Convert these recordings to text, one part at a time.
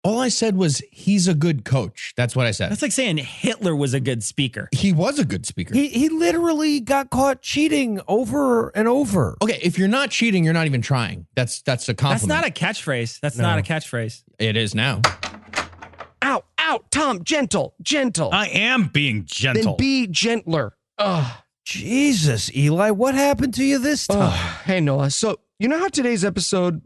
All I said was he's a good coach. That's what I said. That's like saying Hitler was a good speaker. He was a good speaker. He literally got caught cheating over and over. Okay, if you're not cheating, you're not even trying. That's a compliment. That's not a catchphrase. That's not a catchphrase. It is now. Ow, ow, Tom, gentle. I am being gentle. Then be gentler. Ugh. Jesus, Eli, what happened to you this time? Hey, Noah. So, you know how today's episode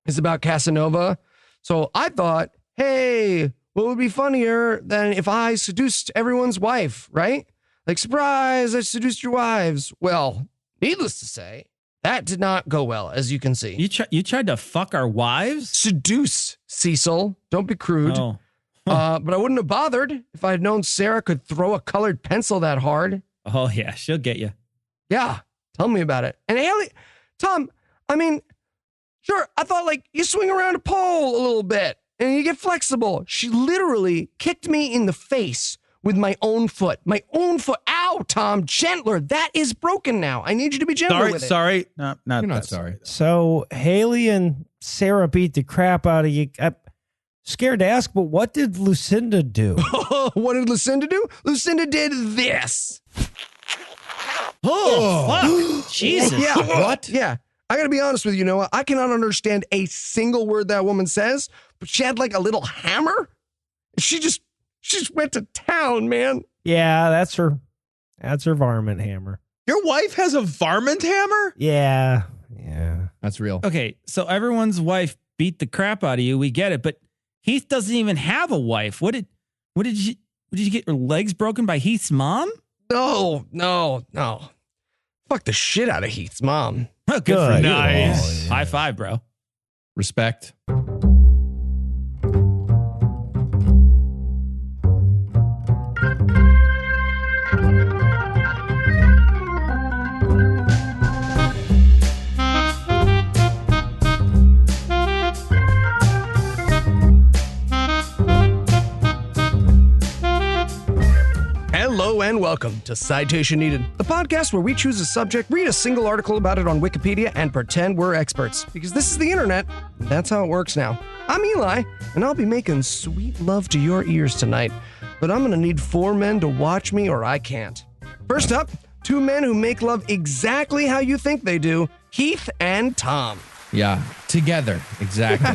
is about Casanova? So I thought, hey, what would be funnier than if I seduced everyone's wife, right? Like, surprise, I seduced your wives. Well, needless to say, that did not go well, as you can see. You tried to fuck our wives? Seduce, Cecil. Don't be crude. Oh. But I wouldn't have bothered if I had known Sarah could throw a colored pencil that hard. Oh, yeah, she'll get you. Yeah, tell me about it. And Haley, Tom, I mean, sure, I thought like you swing around a pole a little bit and you get flexible. She literally kicked me in the face with my own foot. My own foot. Ow, Tom, gentler. That is broken now. I need you to be gentler with it. Sorry. No, You're not sorry. So Haley and Sarah beat the crap out of you. I'm scared to ask, but what did Lucinda do? What did Lucinda do? Lucinda did this. Oh, fuck. Jesus. Yeah. What? Yeah. I got to be honest with you, Noah. I cannot understand a single word that woman says, but she had like a little hammer. She just went to town, man. Yeah, that's her varmint hammer. Your wife has a varmint hammer? Yeah. That's real. Okay, so everyone's wife beat the crap out of you. We get it, but Heath doesn't even have a wife. What did you get your legs broken by Heath's mom? No. Fuck the shit out of Heath's mom. Oh, good for you. Nice. Oh, yeah. High five, bro. Respect. Hello and welcome to Citation Needed, the podcast where we choose a subject, read a single article about it on Wikipedia, and pretend we're experts. Because this is the internet, and that's how it works now. I'm Eli, and I'll be making sweet love to your ears tonight. But I'm going to need 4 men to watch me or I can't. First up, 2 men who make love exactly how you think they do, Heath and Tom. Yeah, together. Exactly.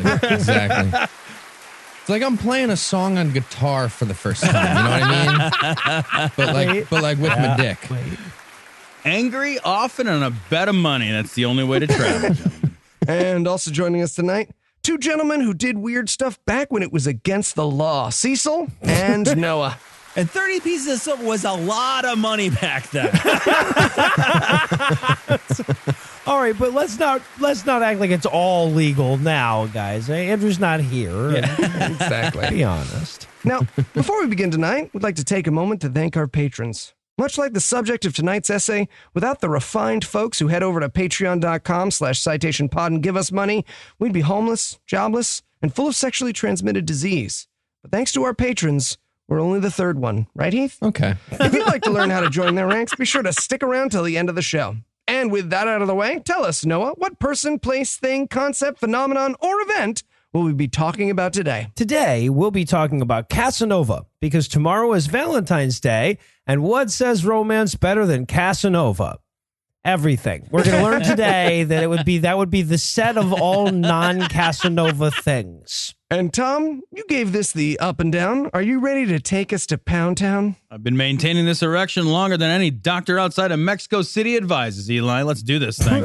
It's like I'm playing a song on guitar for the first time. You know what I mean? But like with my dick. Angry, often, and a bet of money. That's the only way to travel. And also joining us tonight, 2 gentlemen who did weird stuff back when it was against the law, Cecil and Noah. And 30 pieces of silver was a lot of money back then. All right, but let's not act like it's all legal now, guys. Andrew's not here. Yeah. Exactly. Be honest. Now, before we begin tonight, we'd like to take a moment to thank our patrons. Much like the subject of tonight's essay, without the refined folks who head over to patreon.com/citationpod and give us money, we'd be homeless, jobless, and full of sexually transmitted disease. But thanks to our patrons, we're only the 3rd one. Right, Heath? Okay. If you'd like to learn how to join their ranks, be sure to stick around till the end of the show. And with that out of the way, tell us, Noah, what person, place, thing, concept, phenomenon, or event will we be talking about today? Today, we'll be talking about Casanova, because tomorrow is Valentine's Day, and what says romance better than Casanova? Everything. We're going to learn today that that would be the set of all non-Casanova things. And Tom, you gave this the up and down. Are you ready to take us to Pound Town? I've been maintaining this erection longer than any doctor outside of Mexico City advises, Eli. Let's do this thing.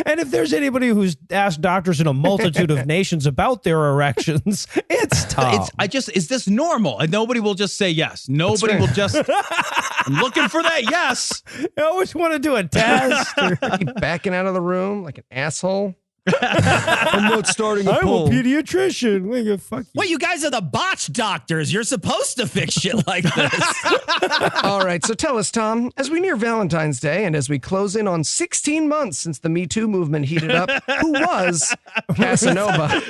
And if there's anybody who's asked doctors in a multitude of nations about their erections, it's Tom. Is this normal? And nobody will just say yes. Nobody will just, I'm looking for that yes. I always want to do a test. Keep backing out of the room like an asshole. I'm not starting a poll. I'm a pediatrician. Fuck you. Well, you guys are the botch doctors. You're supposed to fix shit like this. All right, so tell us, Tom, as we near Valentine's Day and as we close in on 16 months since the Me Too movement heated up, who was Casanova?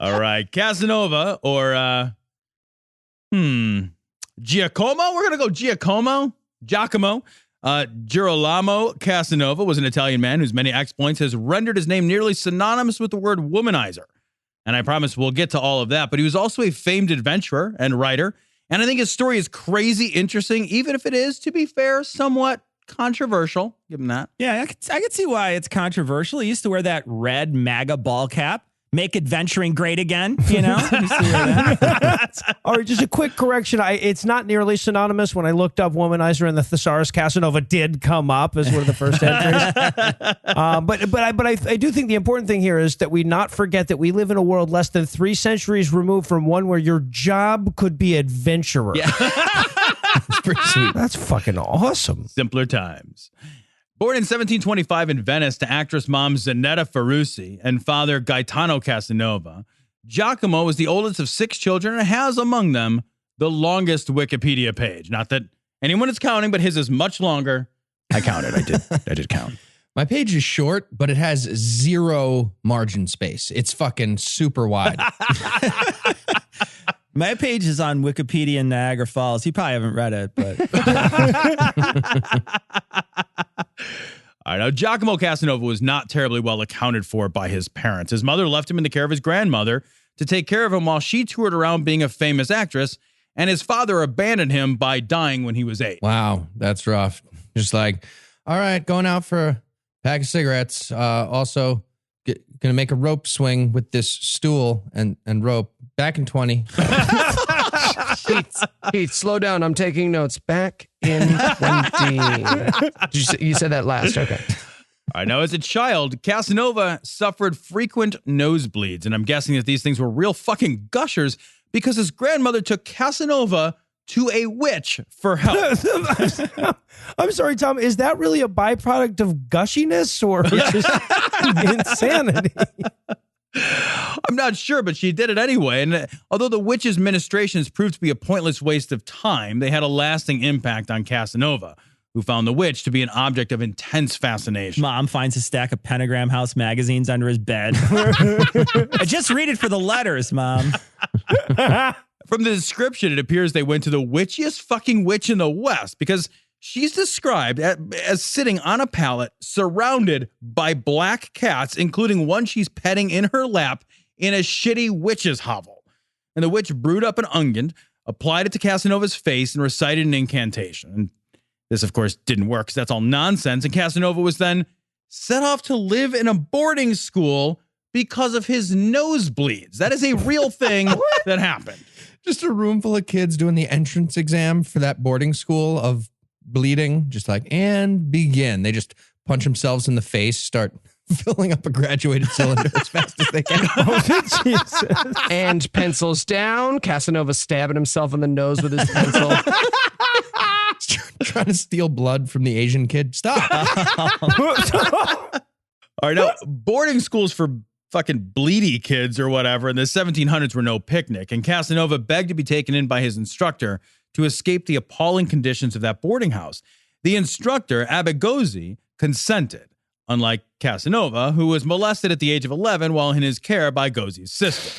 All right, Casanova or, Giacomo? We're going to go Giacomo. Girolamo Casanova was an Italian man whose many exploits has rendered his name nearly synonymous with the word womanizer. And I promise we'll get to all of that. But he was also a famed adventurer and writer. And I think his story is crazy interesting, even if it is, to be fair, somewhat controversial. Give him that. Yeah, I could see why it's controversial. He used to wear that red MAGA ball cap. Make adventuring great again, you know? You see that? All right, just a quick correction. It's not nearly synonymous. When I looked up Womanizer and the Thesaurus, Casanova did come up as one of the first entries. But I do think the important thing here is that we not forget that we live in a world less than 3 centuries removed from one where your job could be adventurer. Yeah. It's pretty sweet. That's fucking awesome. Simpler times. Born in 1725 in Venice to actress mom Zanetta Ferrucci and father Gaetano Casanova, Giacomo was the oldest of 6 children and has among them the longest Wikipedia page. Not that anyone is counting, but his is much longer. I counted. I did count. My page is short, but it has 0 margin space. It's fucking super wide. My page is on Wikipedia in Niagara Falls. You probably haven't read it, but... All right, now Giacomo Casanova was not terribly well accounted for by his parents. His mother left him in the care of his grandmother to take care of him while she toured around being a famous actress, and his father abandoned him by dying when he was 8. Wow, that's rough. Just like, all right, going out for a pack of cigarettes. Also, gonna make a rope swing with this stool and rope. Back in 20. Keith, slow down. I'm taking notes. Back in 20. You said that last. Okay. All right, now as a child, Casanova suffered frequent nosebleeds, and I'm guessing that these things were real fucking gushers because his grandmother took Casanova to a witch for help. I'm sorry, Tom. Is that really a byproduct of gushiness or just insanity? I'm not sure, but she did it anyway. And although the witch's ministrations proved to be a pointless waste of time, they had a lasting impact on Casanova, who found the witch to be an object of intense fascination. Mom finds a stack of Pentagram House magazines under his bed. I just read it for the letters, Mom. From the description, it appears they went to the witchiest fucking witch in the West because she's described as sitting on a pallet surrounded by black cats, including one she's petting in her lap in a shitty witch's hovel. And the witch brewed up an unguent, applied it to Casanova's face, and recited an incantation. And this, of course, didn't work because that's all nonsense. And Casanova was then set off to live in a boarding school because of his nosebleeds. That is a real thing that happened. Just a room full of kids doing the entrance exam for that boarding school of bleeding, just like, and begin. They just punch themselves in the face, start filling up a graduated cylinder as fast as they can. Oh, Jesus. And pencils down. Casanova stabbing himself in the nose with his pencil. Trying to steal blood from the Asian kid. Stop. All right, now, boarding schools for fucking bleedy kids or whatever in the 1700s were no picnic, and Casanova begged to be taken in by his instructor to escape the appalling conditions of that boarding house. The instructor, Abigozzi, consented, unlike Casanova, who was molested at the age of 11 while in his care by Gozzi's sister.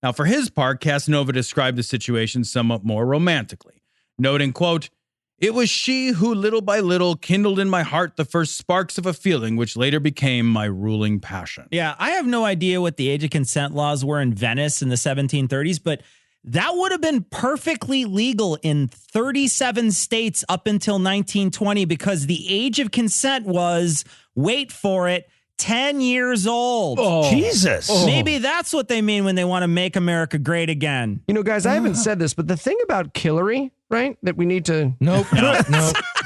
Now, for his part, Casanova described the situation somewhat more romantically, noting, quote, "It was she who little by little kindled in my heart the first sparks of a feeling which later became my ruling passion." Yeah, I have no idea what the age of consent laws were in Venice in the 1730s, but that would have been perfectly legal in 37 states up until 1920 because the age of consent was, wait for it, 10 years old. Oh, Jesus. Maybe that's what they mean when they want to make America great again. You know, guys, I haven't said this, but the thing about Killary, right, that we need to... Nope,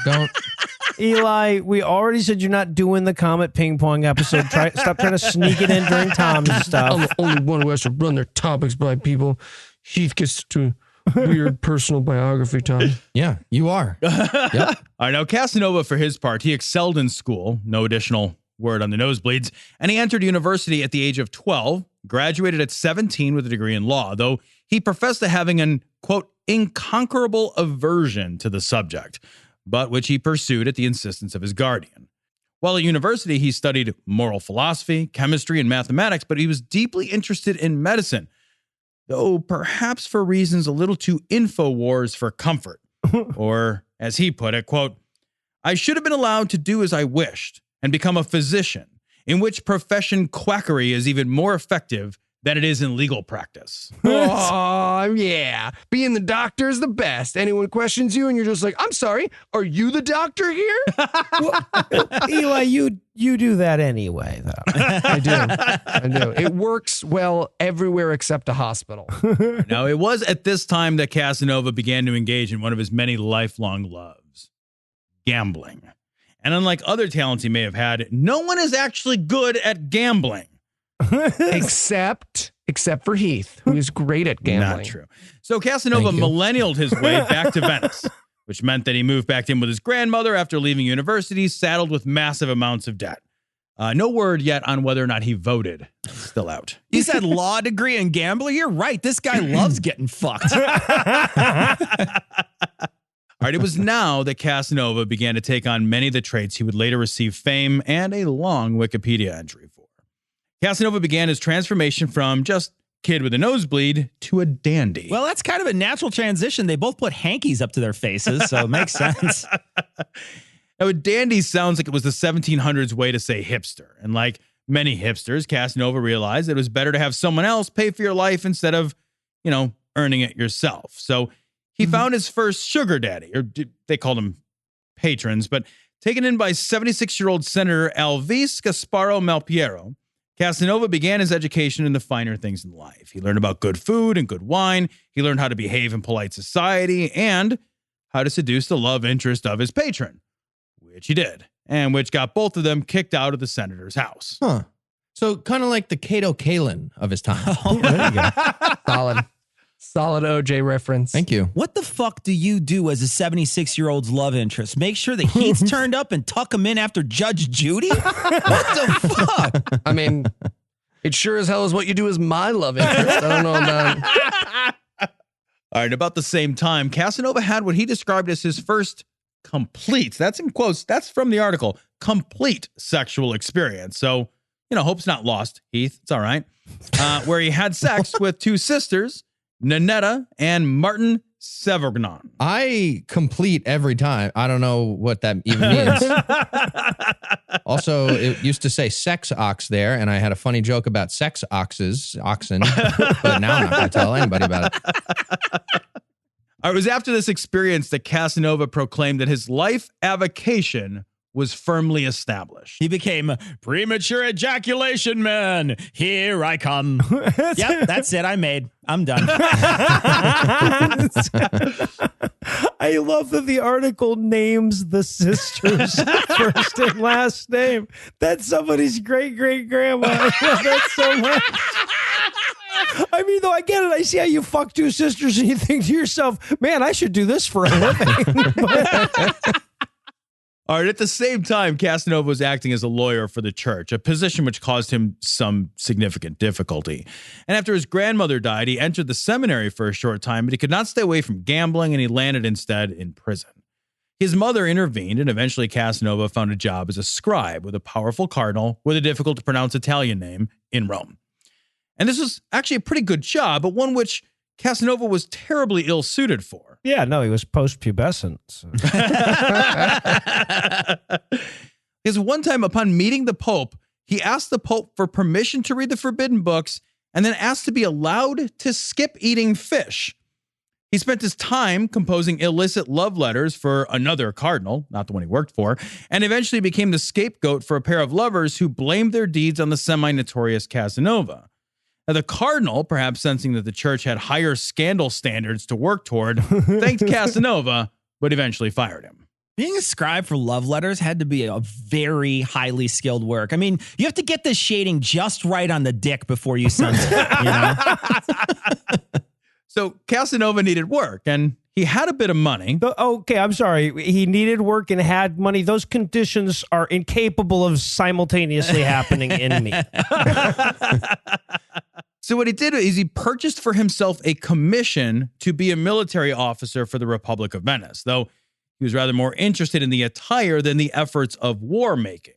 don't. Eli, we already said you're not doing the Comet ping pong episode. Stop trying to sneak it in during Tom's I'm stuff. the only one who has to run their topics by people. Heath gets to weird personal biography time. Yeah, you are. Yep. All right, now Casanova, for his part, he excelled in school, no additional word on the nosebleeds, and he entered university at the age of 12, graduated at 17 with a degree in law, though he professed to having an, quote, inconquerable aversion to the subject, but which he pursued at the insistence of his guardian. While at university, he studied moral philosophy, chemistry, and mathematics, but he was deeply interested in medicine, though perhaps for reasons a little too InfoWars for comfort. Or, as he put it, quote, "I should have been allowed to do as I wished and become a physician, in which profession quackery is even more effective than it is in legal practice. Oh, yeah. Being the doctor is the best. Anyone questions you and you're just like, I'm sorry, are you the doctor here? Eli, you do that anyway, though. I do. It works well everywhere except a hospital. Now, it was at this time that Casanova began to engage in one of his many lifelong loves, gambling. And unlike other talents he may have had, no one is actually good at gambling. Except for Heath, who is great at gambling. Not true. So Casanova millennialed his way back to Venice, which meant that he moved back in with his grandmother after leaving university, saddled with massive amounts of debt. No word yet on whether or not he voted. Still out. You said law degree and gambler? You're right. This guy loves getting fucked. All right, it was now that Casanova began to take on many of the traits he would later receive fame and a long Wikipedia entry for. Casanova began his transformation from just kid with a nosebleed to a dandy. Well, that's kind of a natural transition. They both put hankies up to their faces, so it makes sense. Now, a dandy sounds like it was the 1700s way to say hipster. And like many hipsters, Casanova realized it was better to have someone else pay for your life instead of, earning it yourself. So he found his first sugar daddy, or they called him patrons, but taken in by 76-year-old Senator Alvise Gasparo Malpiero, Casanova began his education in the finer things in life. He learned about good food and good wine. He learned how to behave in polite society and how to seduce the love interest of his patron, which he did, and which got both of them kicked out of the senator's house. Huh. So kind of like the Cato Kalin of his time. Oh, there you go. Solid OJ reference. Thank you. What the fuck do you do as a 76-year-old's love interest? Make sure the heat's turned up and tuck him in after Judge Judy? What the fuck? I mean, it sure as hell is what you do as my love interest. I don't know about. All right, about the same time, Casanova had what he described as his first complete, that's in quotes, that's from the article, complete sexual experience. So, hope's not lost, Heath. It's all right. Where he had sex with two sisters, Nanetta and Martin Severgnon. I complete every time. I don't know what that even means. Also, it used to say sex ox there, and I had a funny joke about sex oxen, but now I'm not going to tell anybody about it. It was after this experience that Casanova proclaimed that his life avocation was firmly established. He became premature ejaculation man. Here I come. Yep, that's it. I'm done. I love that the article names the sisters' first and last name. That's somebody's great-great-grandma. I love that so much. I mean, though, I get it. I see how you fuck two sisters and you think to yourself, man, I should do this for a living. All right, at the same time, Casanova was acting as a lawyer for the church, a position which caused him some significant difficulty. And after his grandmother died, he entered the seminary for a short time, but he could not stay away from gambling, and he landed instead in prison. His mother intervened, and eventually Casanova found a job as a scribe with a powerful cardinal with a difficult-to-pronounce Italian name in Rome. And this was actually a pretty good job, but one which Casanova was terribly ill-suited for. Yeah, no, he was post-pubescent. So. Because one time upon meeting the Pope, he asked the Pope for permission to read the forbidden books and then asked to be allowed to skip eating fish. He spent his time composing illicit love letters for another cardinal, not the one he worked for, and eventually became the scapegoat for a pair of lovers who blamed their deeds on the semi-notorious Casanova. Now, the cardinal, perhaps sensing that the church had higher scandal standards to work toward, thanked Casanova, but eventually fired him. Being a scribe for love letters had to be a very highly skilled work. I mean, you have to get the shading just right on the dick before you send it, So Casanova needed work, and he had a bit of money. Okay, I'm sorry. He needed work and had money. Those conditions are incapable of simultaneously happening in me. So what he did is he purchased for himself a commission to be a military officer for the Republic of Venice, though he was rather more interested in the attire than the efforts of war making,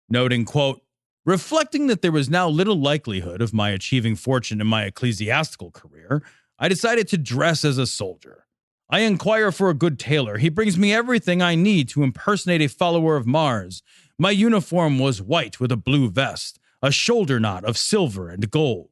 noting, quote, reflecting that there was now little likelihood of my achieving fortune in my ecclesiastical career, I decided to dress as a soldier. I inquire for a good tailor. He brings me everything I need to impersonate a follower of Mars. My uniform was white with a blue vest, a shoulder knot of silver and gold.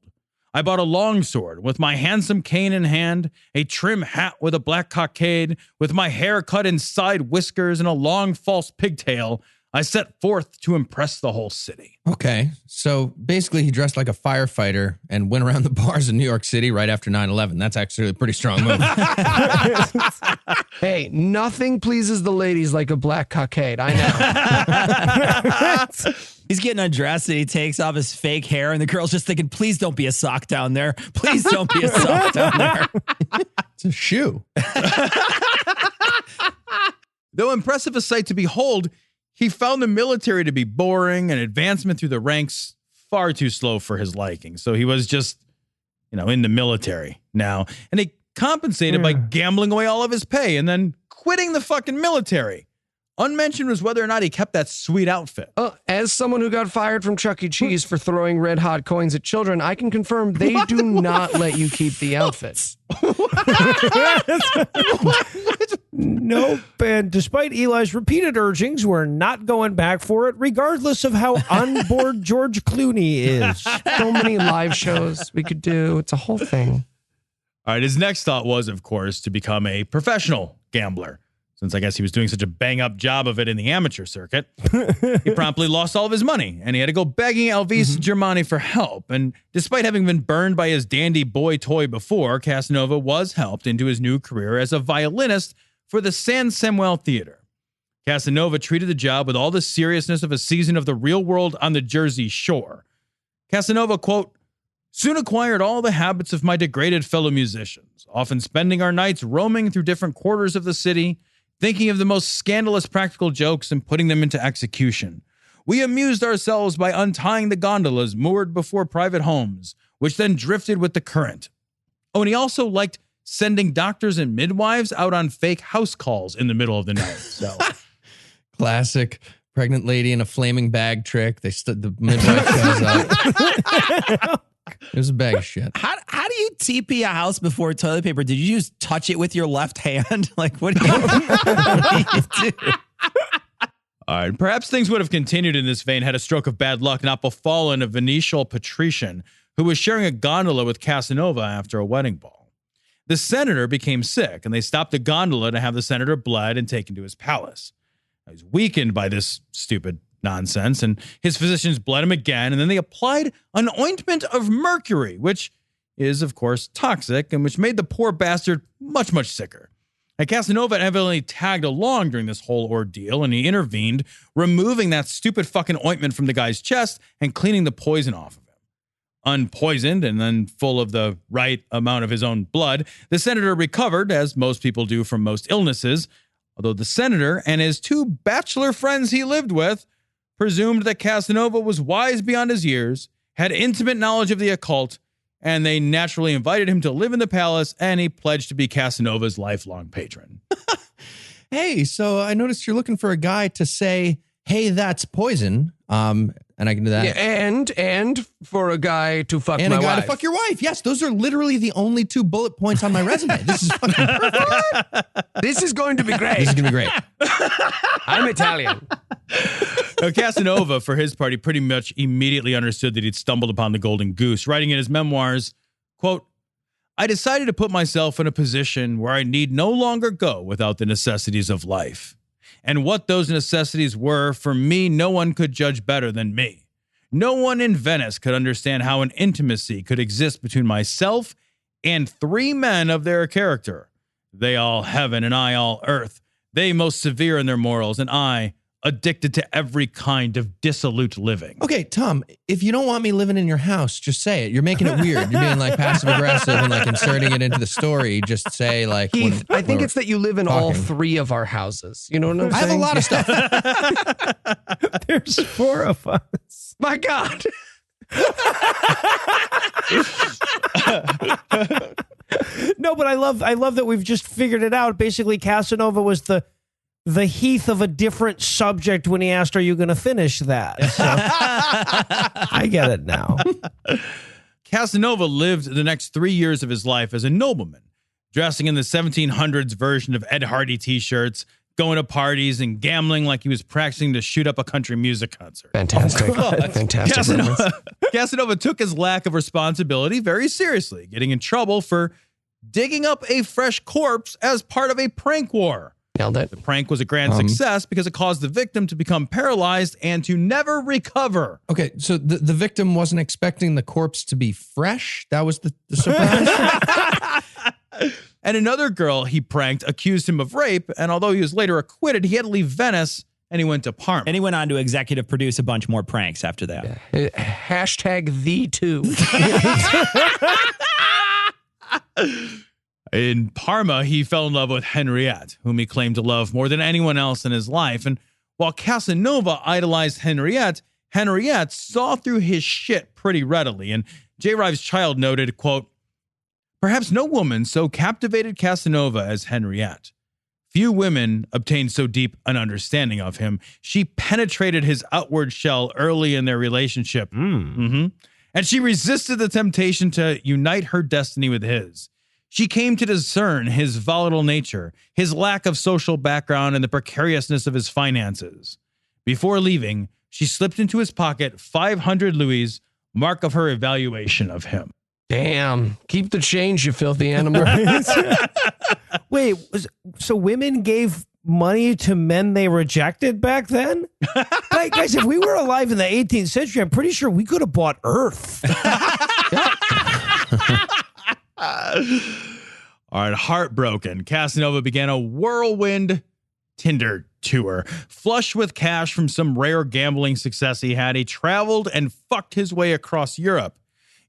I bought a longsword with my handsome cane in hand, a trim hat with a black cockade, with my hair cut in side whiskers and a long false pigtail. I set forth to impress the whole city. Okay. So basically, he dressed like a firefighter and went around the bars in New York City right after 9/11. That's actually a pretty strong move. Hey, nothing pleases the ladies like a black cockade. I know. He's getting undressed and he takes off his fake hair, and the girl's just thinking, please don't be a sock down there. Please don't be a sock down there. It's a shoe. Though impressive a sight to behold, he found the military to be boring and advancement through the ranks far too slow for his liking. So he was just, in the military now. And he compensated by gambling away all of his pay and then quitting the fucking military. Unmentioned was whether or not he kept that sweet outfit. As someone who got fired from Chuck E. Cheese for throwing red hot coins at children, I can confirm they do not let you keep the outfits. Nope. And despite Eli's repeated urgings, we're not going back for it, regardless of how on board George Clooney is. So many live shows we could do. It's a whole thing. All right, his next thought was, of course, to become a professional gambler. Since I guess he was doing such a bang-up job of it in the amateur circuit, he promptly lost all of his money, and he had to go begging Elvis Germani for help. And despite having been burned by his dandy boy toy before, Casanova was helped into his new career as a violinist for the San Samuel Theater. Casanova treated the job with all the seriousness of a season of The Real World on the Jersey Shore. Casanova, quote, soon acquired all the habits of my degraded fellow musicians, often spending our nights roaming through different quarters of the city, thinking of the most scandalous practical jokes and putting them into execution. We amused ourselves by untying the gondolas moored before private homes, which then drifted with the current. Oh, and he also liked sending doctors and midwives out on fake house calls in the middle of the night. So, Classic pregnant lady in a flaming bag trick. The midwife shows up. It was a bag of shit. How do you TP a house before toilet paper? Did you just touch it with your left hand? Like, what do you do? all right, perhaps things would have continued in this vein had a stroke of bad luck not befallen a Venetian patrician who was sharing a gondola with Casanova after a wedding ball. The senator became sick, and they stopped the gondola to have the senator bled and taken to his palace. He was weakened by this stupid nonsense, and his physicians bled him again, and then they applied an ointment of mercury, which is, of course, toxic, and which made the poor bastard much, much sicker. And Casanova evidently tagged along during this whole ordeal, and he intervened, removing that stupid fucking ointment from the guy's chest and cleaning the poison off of him. Unpoisoned and then full of the right amount of his own blood, the senator recovered, as most people do from most illnesses, although the senator and his two bachelor friends he lived with presumed that Casanova was wise beyond his years, had intimate knowledge of the occult, and they naturally invited him to live in the palace, and he pledged to be Casanova's lifelong patron. Hey, so I noticed you're looking for a guy to say, hey, that's poison. And I can do that. Yeah, and for a guy to fuck And my a guy wife. to fuck your wife. Yes, those are literally the only 2 bullet points on my resume. This is fucking perfect. This is going to be great. This is going to be great. I'm Italian. Now, Casanova, for his part, he pretty much immediately understood that he'd stumbled upon the golden goose, writing in his memoirs, quote, I decided to put myself in a position where I need no longer go without the necessities of life. And what those necessities were, for me, no one could judge better than me. No one in Venice could understand how an intimacy could exist between myself and 3 men of their character. They all heaven and I all earth. They most severe in their morals, and I addicted to every kind of dissolute living. Okay, Tom, if you don't want me living in your house, just say it. You're making it weird. You're being like passive aggressive and like inserting it into the story. Just say like, Heath, I think it's that you live in all talking. 3 of our houses. You know what I'm I have a saying? lot of stuff. There's 4 of us. My God. No, but I love that we've just figured it out. Basically, Casanova was the Heath of a different subject when he asked, are you going to finish that? So, I get it now. Casanova lived the next 3 years of his life as a nobleman, dressing in the 1700s version of Ed Hardy t-shirts, going to parties and gambling like he was practicing to shoot up a country music concert. Fantastic. Fantastic. reference. Casanova took his lack of responsibility very seriously, getting in trouble for digging up a fresh corpse as part of a prank war. Nailed it. The prank was a grand success because it caused the victim to become paralyzed and to never recover. Okay, so the victim wasn't expecting the corpse to be fresh? That was the surprise? And another girl he pranked accused him of rape, and although he was later acquitted, he had to leave Venice and he went to Parma. And he went on to executive produce a bunch more pranks after that. Hashtag the two. In Parma, he fell in love with Henriette, whom he claimed to love more than anyone else in his life. And while Casanova idolized Henriette, Henriette saw through his shit pretty readily. And J. Rive's Child noted, quote, "Perhaps no woman so captivated Casanova as Henriette. Few women obtained so deep an understanding of him. She penetrated his outward shell early in their relationship. And she resisted the temptation to unite her destiny with his. She came to discern his volatile nature, his lack of social background, and the precariousness of his finances. Before leaving, she slipped into his pocket 500 louis, mark of her evaluation of him." Damn. Keep the change, you filthy animal. Wait, so women gave money to men they rejected back then? Guys, if we were alive in the 18th century, I'm pretty sure we could have bought Earth. All right, heartbroken, Casanova began a whirlwind Tinder tour. Flush with cash from some rare gambling success he had, he traveled and fucked his way across Europe.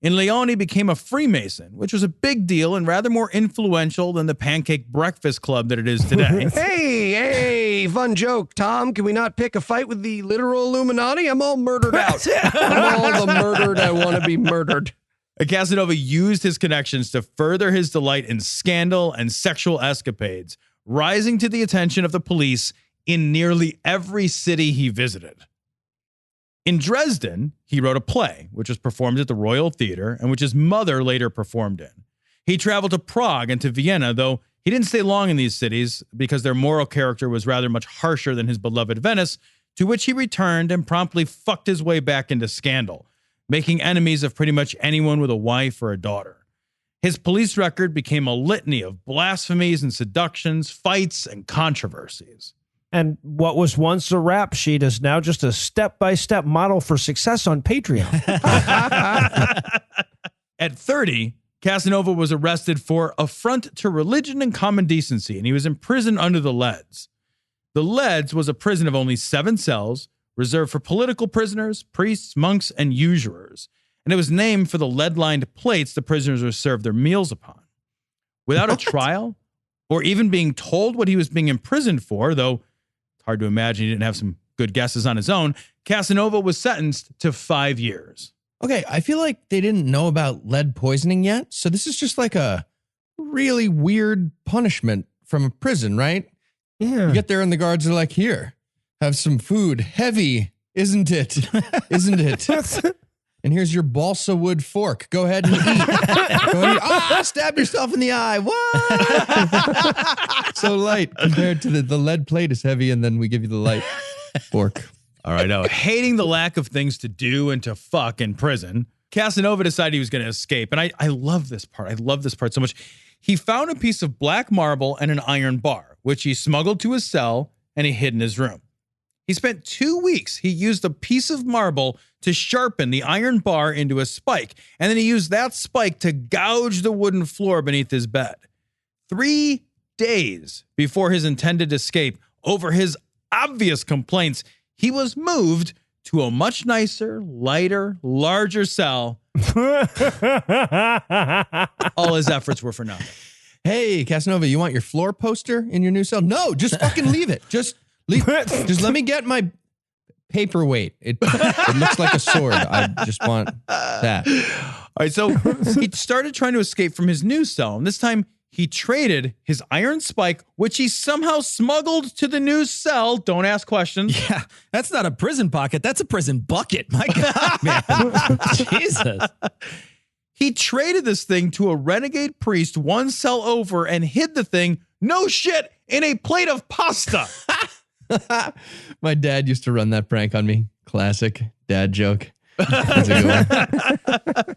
In Lyon, he became a Freemason, which was a big deal and rather more influential than the Pancake Breakfast Club that it is today. Hey, fun joke. Tom, can we not pick a fight with the literal Illuminati? I'm all murdered out. I'm all the murdered I want to be murdered. Casanova used his connections to further his delight in scandal and sexual escapades, rising to the attention of the police in nearly every city he visited. In Dresden, he wrote a play, which was performed at the Royal Theater and which his mother later performed in. He traveled to Prague and to Vienna, though he didn't stay long in these cities because their moral character was rather much harsher than his beloved Venice, to which he returned and promptly fucked his way back into scandal, making enemies of pretty much anyone with a wife or a daughter. His police record became a litany of blasphemies and seductions, fights, and controversies. And what was once a rap sheet is now just a step-by-step model for success on Patreon. At 30, Casanova was arrested for affront to religion and common decency, and he was imprisoned under the Leads. The Leads was a prison of only 7 cells, reserved for political prisoners, priests, monks, and usurers, and it was named for the lead-lined plates the prisoners were served their meals upon. Without a trial, or even being told what he was being imprisoned for, though it's hard to imagine he didn't have some good guesses on his own, Casanova was sentenced to 5 years. Okay, I feel like they didn't know about lead poisoning yet, so this is just like a really weird punishment from a prison, right? Yeah. You get there and the guards are like, "Here, have some food. Heavy, isn't it? Isn't it? And here's your balsa wood fork. Go ahead and eat." Stab yourself in the eye. What? So light compared to the lead plate is heavy, and then we give you the light fork. All right, now, hating the lack of things to do and to fuck in prison, Casanova decided he was going to escape. And I love this part. I love this part so much. He found a piece of black marble and an iron bar, which he smuggled to his cell and he hid in his room. He spent 2 weeks. He used a piece of marble to sharpen the iron bar into a spike, and then he used that spike to gouge the wooden floor beneath his bed. 3 days before his intended escape, over his obvious complaints, he was moved to a much nicer, lighter, larger cell. All his efforts were for nothing. Hey, Casanova, you want your floor poster in your new cell? No, just fucking leave it. Just let me get my paperweight. It looks like a sword. I just want that. All right, so he started trying to escape from his new cell, and this time he traded his iron spike, which he somehow smuggled to the new cell. Don't ask questions. Yeah, that's not a prison pocket. That's a prison bucket. My God, man. Jesus. He traded this thing to a renegade priest 1 cell over and hid the thing, No shit, in a plate of pasta. My dad used to run that prank on me. Classic dad joke. That's a good one.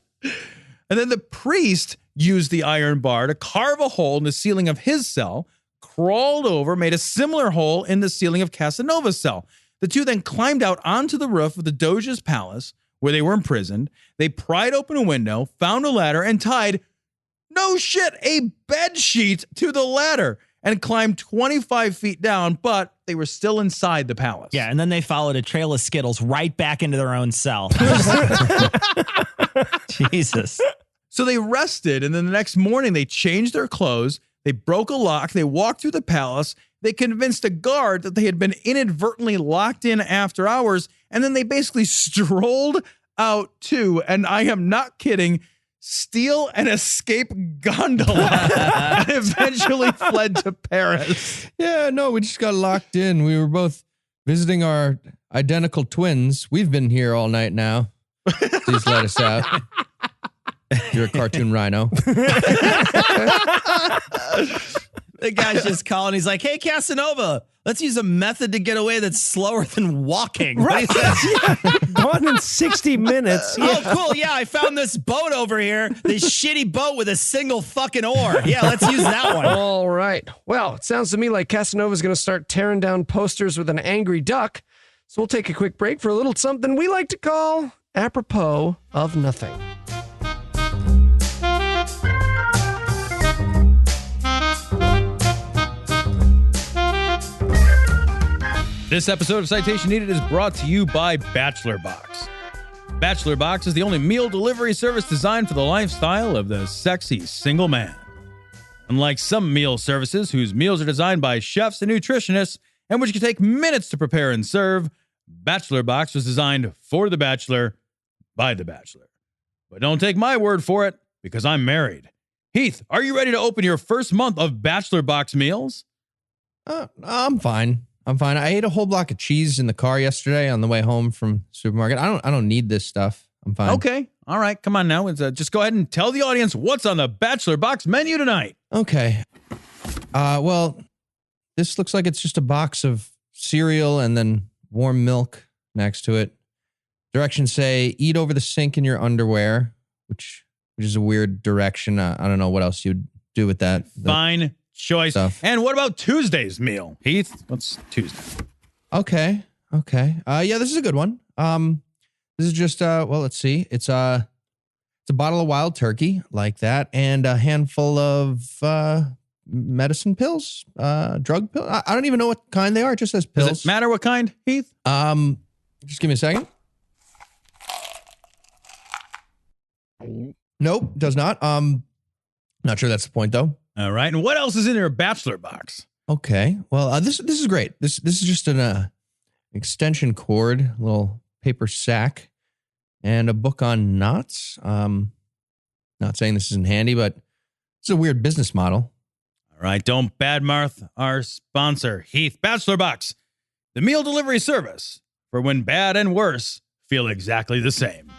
And then the priest used the iron bar to carve a hole in the ceiling of his cell, crawled over, made a similar hole in the ceiling of Casanova's cell. The two then climbed out onto the roof of the Doge's palace, where they were imprisoned. They pried open a window, found a ladder, and tied, no shit, a bed sheet to the ladder and climbed 25 feet down, but they were still inside the palace. Yeah, and then they followed a trail of Skittles right back into their own cell. Jesus. So they rested, and then the next morning they changed their clothes, they broke a lock, they walked through the palace, they convinced a guard that they had been inadvertently locked in after hours, and then they basically strolled out to, and I am not kidding, steal and escape gondola and eventually fled to Paris. Yeah, no, we just got locked in. We were both visiting our identical twins. We've been here all night now. Please let us out. You're a cartoon rhino. The guy's just calling. He's like, hey, Casanova, let's use a method to get away that's slower than walking. Right. Gone in 60 minutes. Oh, cool. Yeah, I found this boat over here. This shitty boat with a single fucking oar. Yeah, let's use that one. All right. Well, it sounds to me like Casanova's going to start tearing down posters with an angry duck. So we'll take a quick break for a little something we like to call apropos of nothing. This episode of Citation Needed is brought to you by Bachelor Box. Bachelor Box is the only meal delivery service designed for the lifestyle of the sexy single man. Unlike some meal services whose meals are designed by chefs and nutritionists and which can take minutes to prepare and serve, Bachelor Box was designed for the bachelor by the bachelor. But don't take my word for it, because I'm married. Heath, are you ready to open your first month of Bachelor Box meals? I'm fine. I ate a whole block of cheese in the car yesterday on the way home from supermarket. I don't need this stuff. I'm fine. Okay. All right. Come on now. Just go ahead and tell the audience what's on the Bachelor Box menu tonight. Okay. Well, this looks like it's just a box of cereal and then warm milk next to it. Directions say eat over the sink in your underwear, which is a weird direction. I don't know what else you'd do with that. Fine choice. Stuff. And what about Tuesday's meal? Heath, what's Tuesday? Okay. Yeah, this is a good one. This is just well, let's see. It's a bottle of wild turkey like that, and a handful of medicine pills, drug pills. I don't even know what kind they are. It just says pills. Does it matter what kind, Heath? Just give me a second. Nope, does not. Not sure that's the point though. All right. And what else is in your Bachelor Box? Okay. Well, this is great. This is just an extension cord, a little paper sack, and a book on knots. Not saying this isn't handy, but it's a weird business model. All right. Don't badmouth our sponsor, Heath. Bachelor Box, the meal delivery service for when bad and worse feel exactly the same.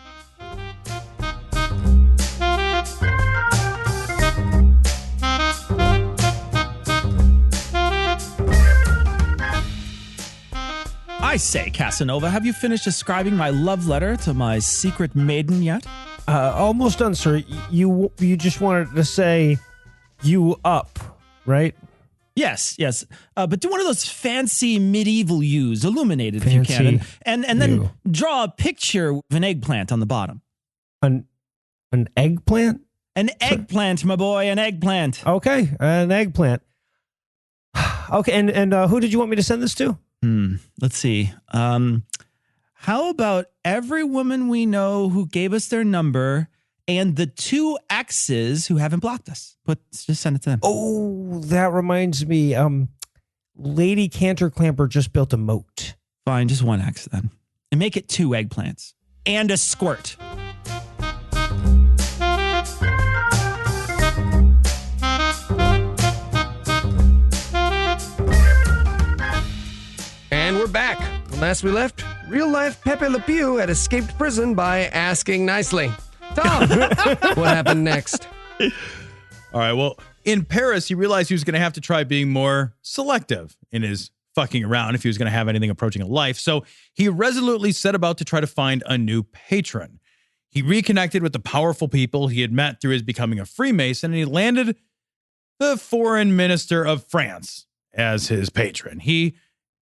I say, Casanova, have you finished describing my love letter to my secret maiden yet? Almost done, sir. You just wanted to say you up, right? Yes. But do one of those fancy medieval U's, illuminated if you can, and then draw a picture of an eggplant on the bottom. An eggplant? An eggplant, my boy, an eggplant. Okay, an eggplant. Okay, and who did you want me to send this to? Let's see. How about every woman we know who gave us their number and the 2 exes who haven't blocked us? Just send it to them. Oh, that reminds me. Lady Cantor Clamper just built a moat. Fine, just 1 ex then. And make it 2 eggplants. And a squirt. And we're back. When last we left, real-life Pepe Le Pew had escaped prison by asking nicely. Tom, what happened next? All right, well, In Paris, he realized he was going to have to try being more selective in his fucking around if he was going to have anything approaching a life. So he resolutely set about to try to find a new patron. He reconnected with the powerful people he had met through his becoming a Freemason, and he landed the foreign minister of France as his patron. He,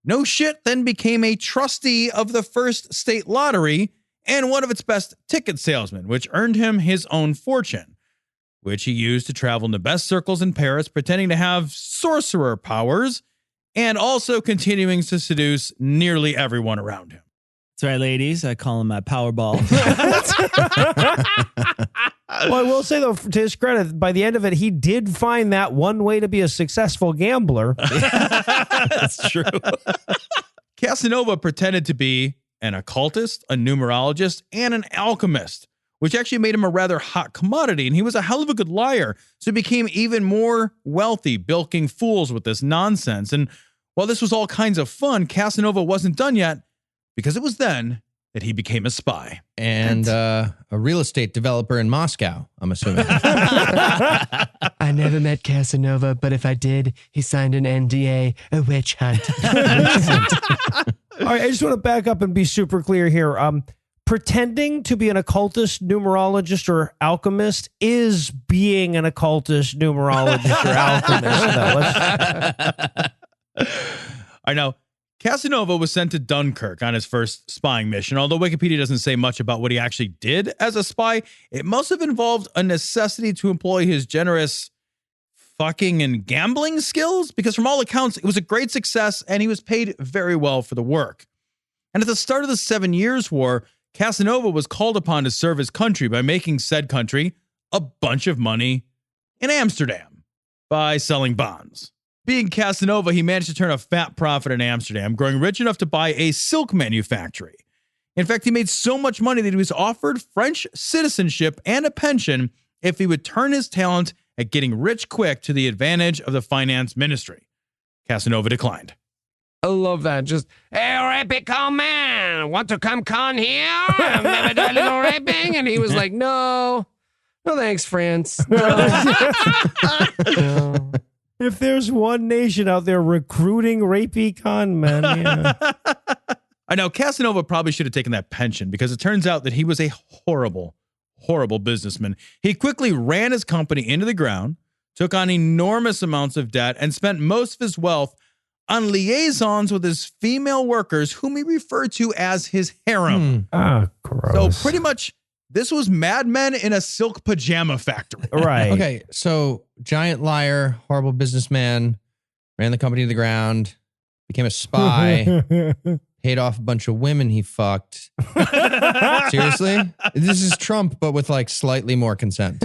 no shit, then became a trustee of the first state lottery and one of its best ticket salesmen, which earned him his own fortune, which he used to travel in the best circles in Paris, pretending to have sorcerer powers and also continuing to seduce nearly everyone around him. That's right, ladies. I call him my Powerball. Well, I will say, though, to his credit, by the end of it, he did find that one way to be a successful gambler. That's true. Casanova pretended to be an occultist, a numerologist, and an alchemist, which actually made him a rather hot commodity. And he was a hell of a good liar, so he became even more wealthy, bilking fools with this nonsense. And while this was all kinds of fun, Casanova wasn't done yet, because it was then that he became a spy. And a real estate developer in Moscow, I'm assuming. I never met Casanova, but if I did, he signed an NDA, a witch hunt. All right, I just want to back up and be super clear here. Pretending to be an occultist, numerologist, or alchemist is being an occultist, numerologist, or alchemist. I know. Casanova was sent to Dunkirk on his first spying mission. Although Wikipedia doesn't say much about what he actually did as a spy, it must have involved a necessity to employ his generous fucking and gambling skills, because from all accounts, it was a great success and he was paid very well for the work. And at the start of the 7 Years' War, Casanova was called upon to serve his country by making said country a bunch of money in Amsterdam by selling bonds. Being Casanova, he managed to turn a fat profit in Amsterdam, growing rich enough to buy a silk manufactory. In fact, he made so much money that he was offered French citizenship and a pension if he would turn his talent at getting rich quick to the advantage of the finance ministry. Casanova declined. I love that. Just, hey, rapey con man, want to come con here? Maybe do a little raping? And he was like, no, thanks, France. No. If there's one nation out there recruiting rapey con men, yeah. I know Casanova probably should have taken that pension, because it turns out that he was a horrible, horrible businessman. He quickly ran his company into the ground, took on enormous amounts of debt, and spent most of his wealth on liaisons with his female workers, whom he referred to as his harem. Gross. So pretty much, this was Mad Men in a silk pajama factory. Right. Okay, so giant liar, horrible businessman, ran the company to the ground, became a spy, paid off a bunch of women he fucked. Seriously? This is Trump, but with like slightly more consent.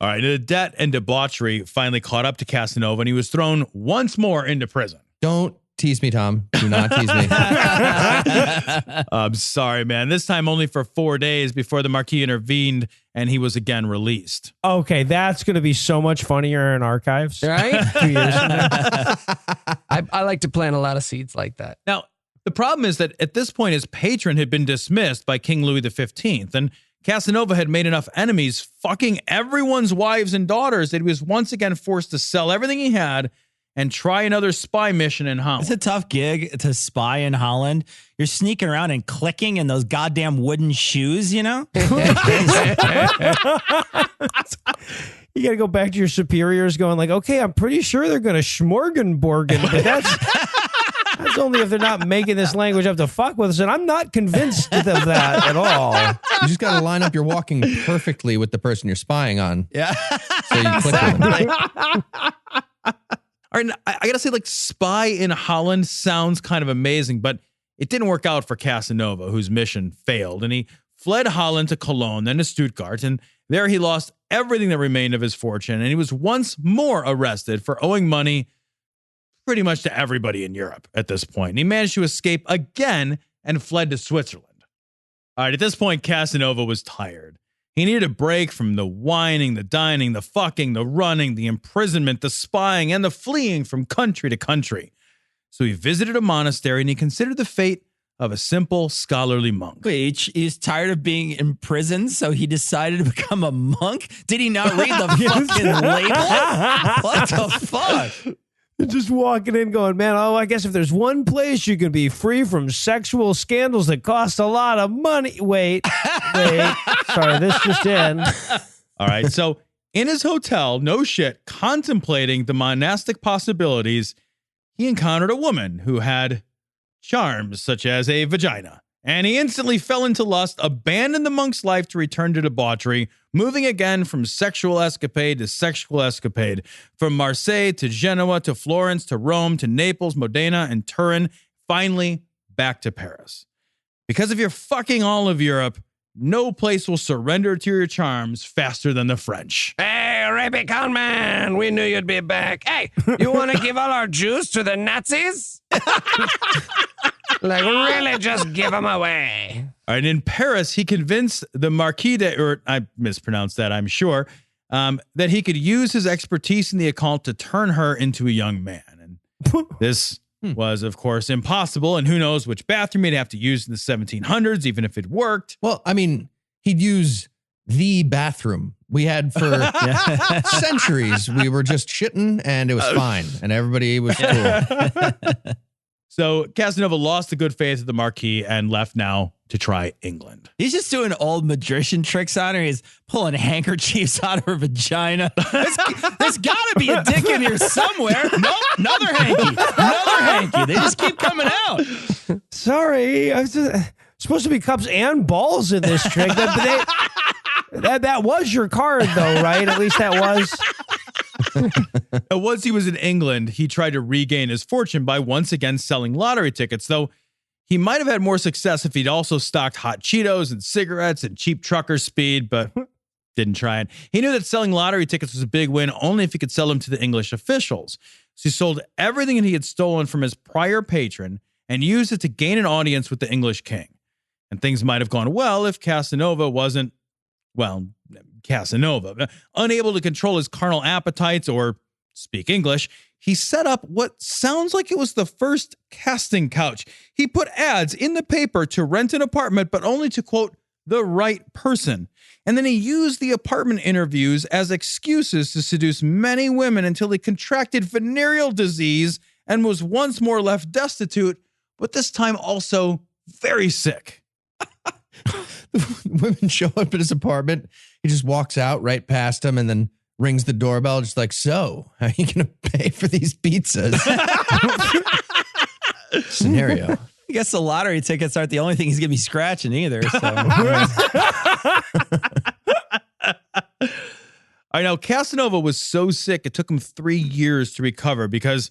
All right, the debt and debauchery finally caught up to Casanova, and he was thrown once more into prison. Don't tease me, Tom. Do not tease me. I'm sorry, man. This time only for 4 days before the Marquis intervened, and he was again released. Okay, that's going to be so much funnier in archives. Right? 2 years from now. I like to plant a lot of seeds like that. Now, the problem is that at this point, his patron had been dismissed by King Louis XV, and Casanova had made enough enemies fucking everyone's wives and daughters that he was once again forced to sell everything he had and try another spy mission in Holland. It's a tough gig to spy in Holland. You're sneaking around and clicking in those goddamn wooden shoes, you know? You got to go back to your superiors going like, okay, I'm pretty sure they're going to Schmorgenborgen, but that's only if they're not making this language up to fuck with us. And I'm not convinced of that at all. You just got to line up your walking perfectly with the person you're spying on. Yeah. So you click with them. All right, I gotta say, like, spy in Holland sounds kind of amazing, but it didn't work out for Casanova, whose mission failed, and he fled Holland to Cologne, then to Stuttgart, and there he lost everything that remained of his fortune, and he was once more arrested for owing money pretty much to everybody in Europe at this point. And he managed to escape again and fled to Switzerland. All right, at this point, Casanova was tired. He needed a break from the whining, the dining, the fucking, the running, the imprisonment, the spying, and the fleeing from country to country. So he visited a monastery and he considered the fate of a simple scholarly monk. Wait, he's tired of being imprisoned, so he decided to become a monk? Did he not read the fucking label? What the fuck? Just walking in going, man, I guess if there's one place you can be free from sexual scandals that cost a lot of money. Wait. Sorry, this just in. All right, so in his hotel, no shit, contemplating the monastic possibilities, he encountered a woman who had charms such as a vagina. And he instantly fell into lust, abandoned the monk's life to return to debauchery, moving again from sexual escapade to sexual escapade, from Marseille to Genoa to Florence to Rome to Naples, Modena, and Turin, finally back to Paris. Because if you're fucking all of Europe, no place will surrender to your charms faster than the French. Hey, rapey con man, we knew you'd be back. Hey, you want to give all our juice to the Nazis? Like, really just give them away. All right, in Paris, he convinced the Marquis de, or I mispronounced that, I'm sure, that he could use his expertise in the occult to turn her into a young man. And this was, of course, impossible. And who knows which bathroom he'd have to use in the 1700s, even if it worked. Well, I mean, he'd use the bathroom we had for centuries. We were just shitting and it was fine. And everybody was cool. So Casanova lost the good faith of the Marquis and left now to try England. He's just doing old magician tricks on her. He's pulling handkerchiefs out of her vagina. There's got to be a dick in here somewhere. Nope, another hanky. They just keep coming out. Sorry, I was supposed to be cups and balls in this trick. That was your card, though, right? At least that was. Once he was in England, he tried to regain his fortune by once again selling lottery tickets, though he might have had more success if he'd also stocked hot Cheetos and cigarettes and cheap trucker speed, but didn't try it. He knew that selling lottery tickets was a big win only if he could sell them to the English officials. So he sold everything that he had stolen from his prior patron and used it to gain an audience with the English king. And things might have gone well if Casanova wasn't, well, Casanova, unable to control his carnal appetites or speak English. He set up what sounds like it was the first casting couch. He put ads in the paper to rent an apartment, but only to, quote, the right person. And then he used the apartment interviews as excuses to seduce many women until he contracted venereal disease and was once more left destitute, but this time also very sick. Women show up at his apartment. He just walks out right past him and then rings the doorbell, just like, so, how are you going to pay for these pizzas? Scenario. I guess the lottery tickets aren't the only thing he's going to be scratching either. So. All right, now, Casanova was so sick, it took him 3 years to recover because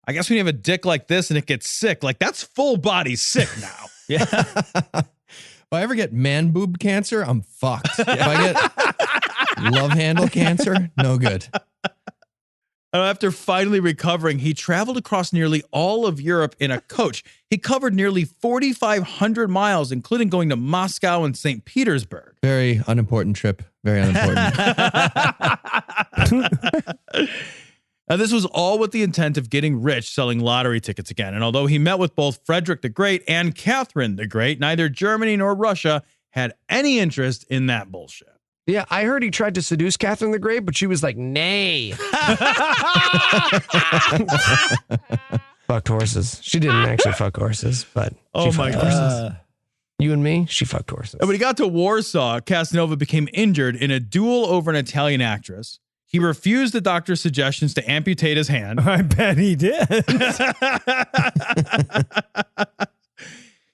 I guess when you have a dick like this and it gets sick, like that's full body sick now. Yeah. If I ever get man boob cancer, I'm fucked. If I get love handle cancer, no good. After finally recovering, he traveled across nearly all of Europe in a coach. He covered nearly 4,500 miles, including going to Moscow and St. Petersburg. Very unimportant trip. Very unimportant. Now, this was all with the intent of getting rich selling lottery tickets again. And although he met with both Frederick the Great and Catherine the Great, neither Germany nor Russia had any interest in that bullshit. Yeah, I heard he tried to seduce Catherine the Great, but she was like, nay. Fucked horses. She didn't actually fuck horses, but Oh she my fucked horses. You and me, she fucked horses. And when he got to Warsaw, Casanova became injured in a duel over an Italian actress. He refused the doctor's suggestions to amputate his hand. I bet he did.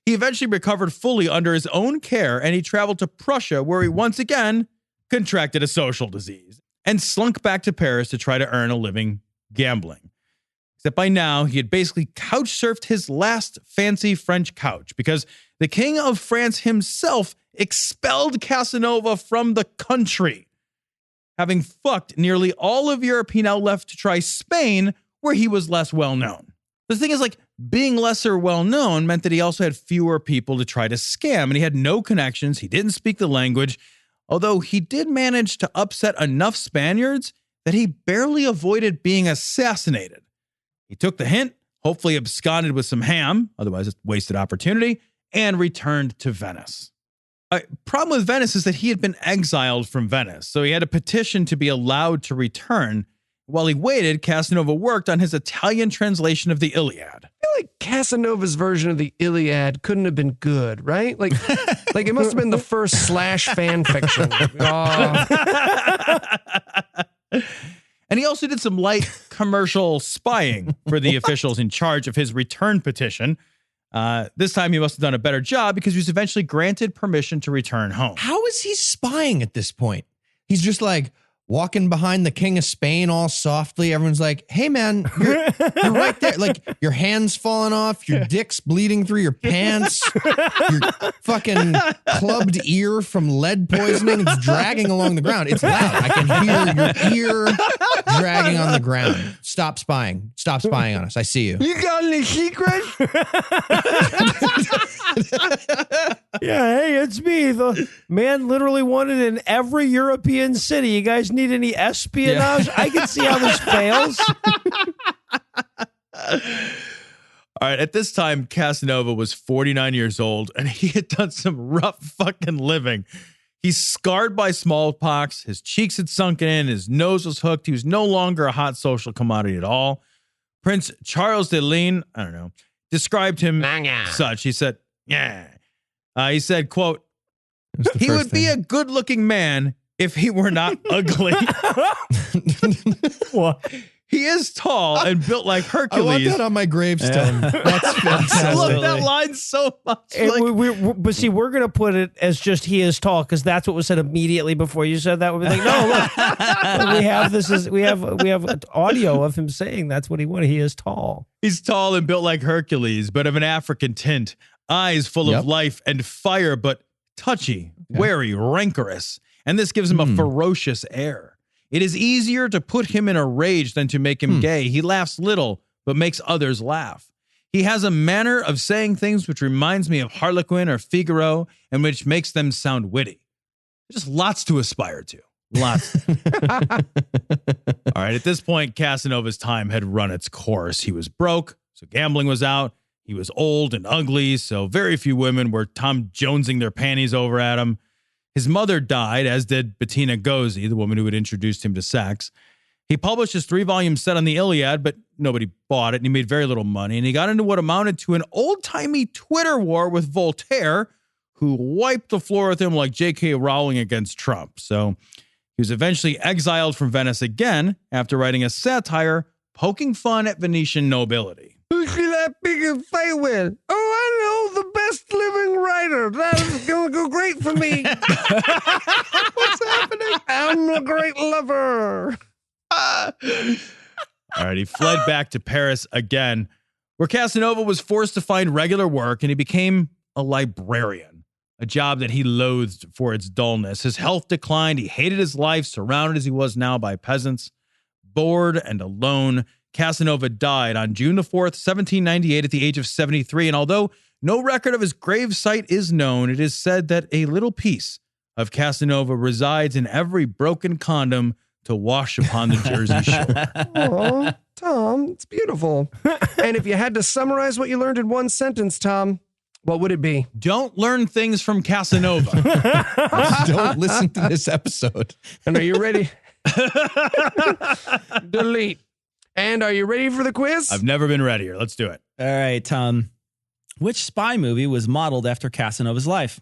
He eventually recovered fully under his own care, and he traveled to Prussia, where he once again contracted a social disease and slunk back to Paris to try to earn a living gambling. Except by now, he had basically couch surfed his last fancy French couch because the King of France himself expelled Casanova from the country. Having fucked nearly all of Europe, he now left to try Spain, where he was less well known. The thing is, like, being lesser well known meant that he also had fewer people to try to scam, and he had no connections. He didn't speak the language, although he did manage to upset enough Spaniards that he barely avoided being assassinated. He took the hint, hopefully absconded with some ham, otherwise it's wasted opportunity, and returned to Venice. Problem with Venice is that he had been exiled from Venice, so he had a petition to be allowed to return. While he waited, Casanova worked on his Italian translation of the Iliad. I feel like Casanova's version of the Iliad couldn't have been good, right? Like it must have been the first / fan fiction. Oh. And he also did some light commercial spying for the officials in charge of his return petition. This time he must have done a better job because he was eventually granted permission to return home. How is he spying at this point? He's just like walking behind the King of Spain all softly. Everyone's like, hey, man, you're right there. Like, your hand's falling off. Your dick's bleeding through your pants. Your fucking clubbed ear from lead poisoning. It's dragging along the ground. It's loud. I can hear your ear dragging on the ground. Stop spying. Stop spying on us. I see you. You got any secrets? Yeah, hey, it's me. The man literally wanted in every European city. You guys need any espionage? Yeah. I can see how this fails. All right, at this time, Casanova was 49 years old, and he had done some rough fucking living. He's scarred by smallpox. His cheeks had sunken in. His nose was hooked. He was no longer a hot social commodity at all. Prince Charles de Ligne, I don't know, described him such. He said, he said, quote, he would be a good-looking man if he were not ugly. What? He is tall and built like Hercules. I want that on my gravestone. Yeah. That's fantastic. I love that line so much. But see, we're going to put it as just he is tall because that's what was said immediately before you said that. We'd be like, no, look, we have audio of him saying that's what he wanted. He is tall. He's tall and built like Hercules, but of an African tint. Eyes full of life and fire, but touchy, wary, rancorous. And this gives him a ferocious air. It is easier to put him in a rage than to make him gay. He laughs little, but makes others laugh. He has a manner of saying things which reminds me of Harlequin or Figaro, and which makes them sound witty. Just lots to aspire to. Lots. All right, at this point, Casanova's time had run its course. He was broke, so gambling was out. He was old and ugly, so very few women were Tom Jonesing their panties over at him. His mother died, as did Bettina Gozzi, the woman who had introduced him to sex. He published his 3-volume set on the Iliad, but nobody bought it, and he made very little money. And he got into what amounted to an old-timey Twitter war with Voltaire, who wiped the floor with him like J.K. Rowling against Trump. So he was eventually exiled from Venice again after writing a satire poking fun at Venetian nobility. Who should I pick a fight with? Oh, I know, the best living writer. That's going to go great for me. What's happening? I'm a great lover. All right, he fled back to Paris again, where Casanova was forced to find regular work, and he became a librarian, a job that he loathed for its dullness. His health declined. He hated his life, surrounded as he was now by peasants. Bored and alone, Casanova died on June the 4th, 1798 at the age of 73. And although no record of his grave site is known, it is said that a little piece of Casanova resides in every broken condom to wash upon the Jersey Shore. Oh, Tom, it's beautiful. And if you had to summarize what you learned in one sentence, Tom, what would it be? Don't learn things from Casanova. Don't listen to this episode. And are you ready? Delete. And are you ready for the quiz? I've never been readier. Let's do it. All right, which spy movie was modeled after Casanova's life?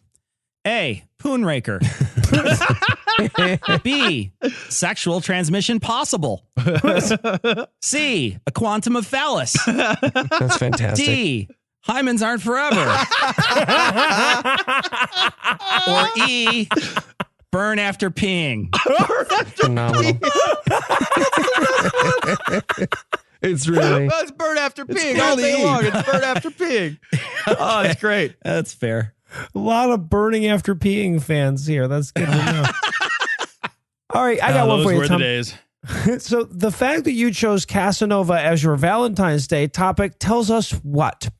A. Poonraker. B. Sexual transmission possible. C. A quantum of phallus. That's fantastic. D. Hymens aren't forever. Or E. Burn after peeing. Phenomenal. It's really. It's burn after peeing all day long. It's burn after peeing. Oh, it's great. That's fair. A lot of burning after peeing fans here. That's good to know. All right, I got one for you, those Tom. were the days. So the fact that you chose Casanova as your Valentine's Day topic tells us what?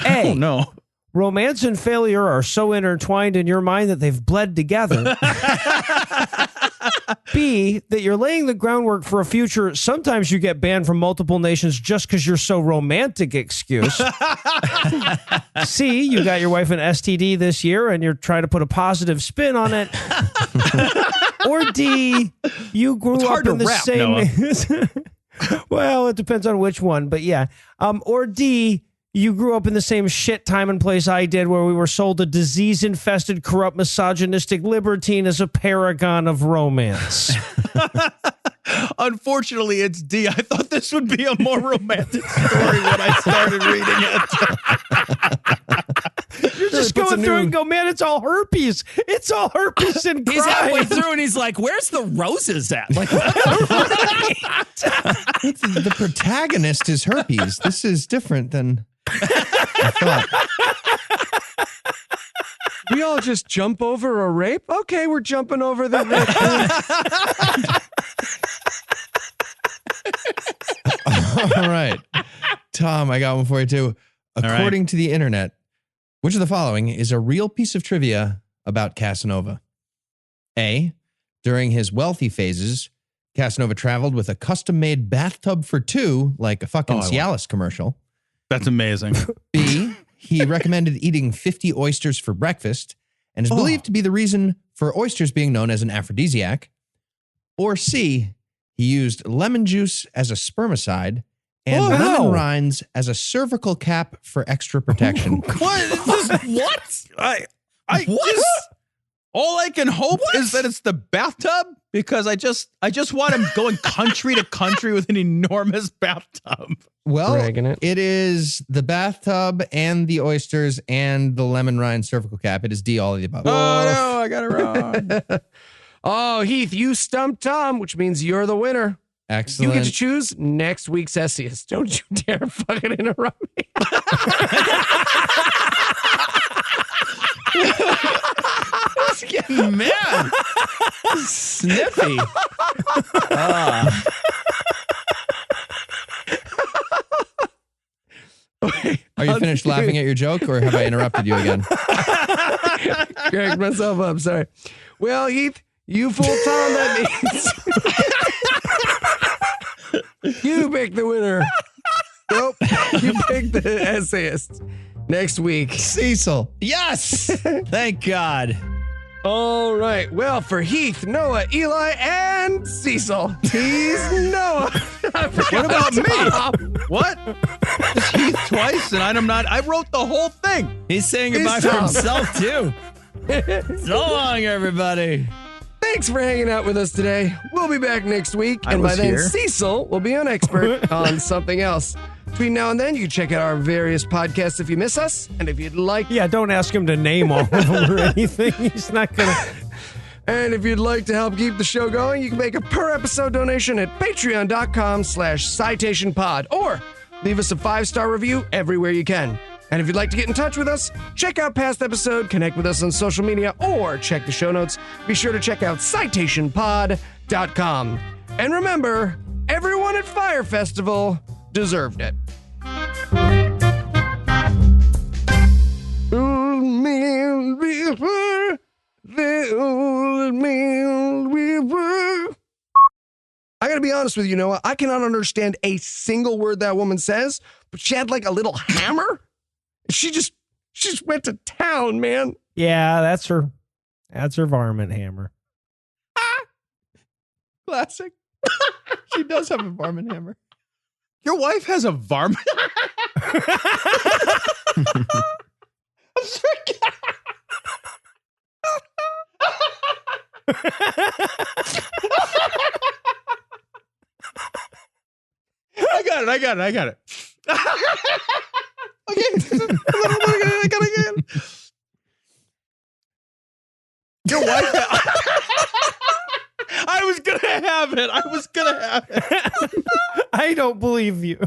A. Oh, no. Romance and failure are so intertwined in your mind that they've bled together. B, that you're laying the groundwork for a future sometimes you get banned from multiple nations just because you're so romantic excuse. C, you got your wife an STD this year and you're trying to put a positive spin on it. Or D, you grew up in the same... Well, it depends on which one, but yeah. Or D, you grew up in the same shit time and place I did, where we were sold a disease-infested, corrupt, misogynistic libertine as a paragon of romance. Unfortunately, it's D. I thought this would be a more romantic story when I started reading it. You're just going through and go, man, it's all herpes. It's all herpes and He's crime. halfway through and he's like, where's the roses at? Like, The protagonist is herpes. This is different than I thought. We all just jump over a rape? Okay, we're jumping over the rape. All right. Tom, I got one for you too. According to the internet, which of the following is a real piece of trivia about Casanova? A, during his wealthy phases, Casanova traveled with a custom-made bathtub for two, like a fucking Cialis commercial. That's amazing. B, he recommended eating 50 oysters for breakfast and is believed to be the reason for oysters being known as an aphrodisiac. Or C, he used lemon juice as a spermicide and lemon rinds as a cervical cap for extra protection. What? All I can hope is that it's the bathtub, because I just want him going country to country with an enormous bathtub. Well, Dragging it. it is the bathtub and the oysters and the lemon rind cervical cap. It is D, all of the above. Oh, no, I got it wrong. Oh, Heath, you stumped Tom, which means you're the winner. Excellent. You get to choose next week's essayist. Don't you dare fucking interrupt me. it's getting mad. Sniffy. Are you finished laughing at your joke, or have I interrupted you again? Cracked myself up. Sorry. Well, Heath, you fooled Tom. That means you picked the winner. Nope. You picked the essayist. Next week, Cecil. Yes. Thank God. All right. Well, for Heath, Noah, Eli, and Cecil, he's Noah. What about me? What? It's Heath twice, and I'm not. I wrote the whole thing. He's saying goodbye for himself, too. So long, everybody. Thanks for hanging out with us today. We'll be back next week, I and by was then, here. Cecil will be an expert on something else. Between now and then, you can check out our various podcasts if you miss us, and if you'd like... Yeah, don't ask him to name all of them or anything. He's not going to... And if you'd like to help keep the show going, you can make a per-episode donation at patreon.com/citationpod, or leave us a 5-star review everywhere you can. And if you'd like to get in touch with us, check out past episode, connect with us on social media, or check the show notes. Be sure to check out citationpod.com. And remember, everyone at Fire Festival deserved it. Old man river, the old man river. I gotta be honest with you, Noah. I cannot understand a single word that woman says, but she had like a little hammer. She just went to town, man. Yeah, that's her varmint hammer. Classic. She does have a varmint hammer. Your wife has a varmint. I'm sorry. I got it. Okay. I got it. Your wife. I was gonna have it. I don't believe you.